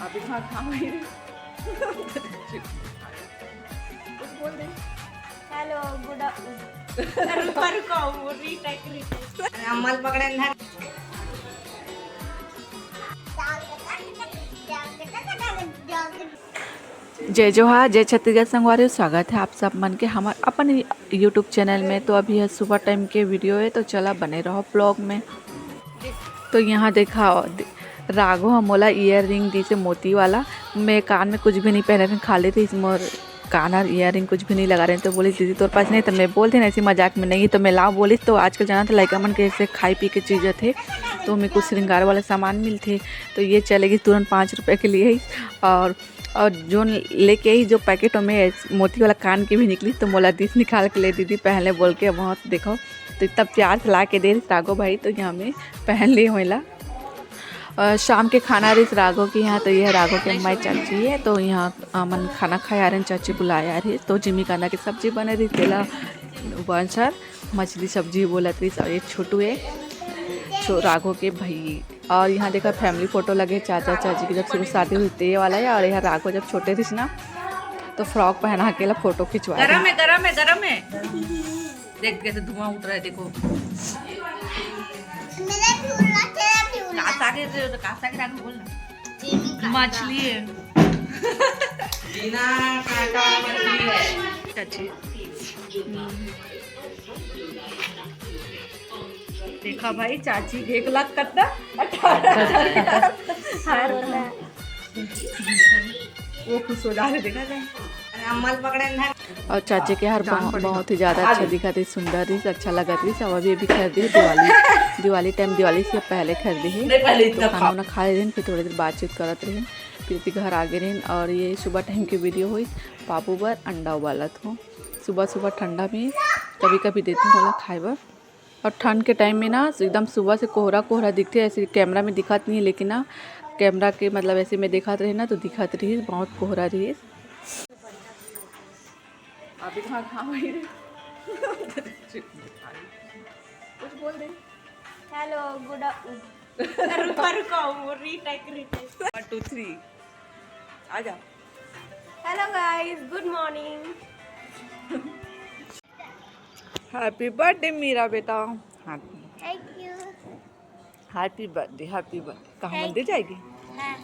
अभी कहाँ खाऊंगी कुछ बोल दे। हेलो गुड रुको रीटेक अम्मल पकड़े ना जय जोहार, जय छत्तीसगढ़ संगवारी, स्वागत है आप सब मन के हमारे अपन यूट्यूब चैनल में। तो अभी है सुबह टाइम के वीडियो है, तो चला बने रहो ब्लॉग में। तो यहाँ देखा राघो हम मोला ईयर रिंग दी से मोती वाला। मैं कान में कुछ भी नहीं पहने थे, खाली थी मोर कान और ईयर रिंग कुछ भी नहीं लगा रहे। तो बोली दीदी तोर पास नहीं, तो मैं बोलते ना ऐसी मजाक में नहीं, तो मैं लाओ बोली। तो आजकल जाना था लड़का मन के ऐसे खाई पी के चीज़ें थे, तो हमें कुछ श्रृंगार वाले सामान मिलते। तो ये चलेगी तुरंत 5 रुपये के लिए ही। और जो लेके आई जो पैकेट में मोती वाला कान की भी निकली, तो मोला दिस निकाल के ले दीदी पहले बोल के बहुत देखो। तो इतना प्यार से ला के दे राघो भाई, तो यहाँ में पहन ली होला। शाम के खाना रही राघो की यहाँ। तो यह राघो के अम्मा चाची है, तो यहाँ मन खाना खाया रहे, चाची बुलाया रही। तो जिमी कांदा की सब्जी बने रही, तेला बंसर मछली सब्जी बोलत रही। और ये छोटू है राघो के भाई। और यहाँ देखा फैमिली फ़ोटो लगे चाचा चाची की, जब शुरू शादी हुई थे वाला है। और यहाँ राघो जब छोटे थे ना, तो फ्रॉक पहना अकेला फ़ोटो खिंचवाया। गरम है गरम है गरम है, देख कैसे धुआं उठ रहा है। देखो कासा के रंग बोल ना, मछली है बिना कांटा मछली है चाची। देखा भाई चाची 1 लाख कत्ता 18,000 वो खुश हो जा रहे, देखा जाए अम्मल पकड़े ना। और चाची के हर बहुत ही ज़्यादा अच्छा दिखा थी, सुंदर थी, अच्छा लगा थी। सब अभी खरीदी दिवाली टाइम, दिवाली से पहले खरीदी है। तो खाना वाना खा रहे, फिर थोड़ी देर बातचीत करते रहे, फिर घर आगे रहे। और ये सुबह टाइम की वीडियो हुई। पापू बर अंडा उबालत हो, सुबह सुबह ठंडा में कभी कभी देती हूँ वाला खाए बर। और ठंड के टाइम में ना एकदम सुबह से कोहरा कोहरा दिखते, ऐसे कैमरा में दिखत नहीं है, लेकिन ना कैमरा के मतलब ऐसे में दिखाते रहे ना, तो दिखत रही बहुत कोहरा रही। अभी कहाँ खाऊंगी कुछ बोल दे। हेलो गुड रुको रीटेक 1 2 3 आ जा। Hello guys good morning. Happy birthday मेरा बेटा। हाँ thank you. Happy birthday, happy birthday. कहाँ मंदिर जाएगी? हाँ।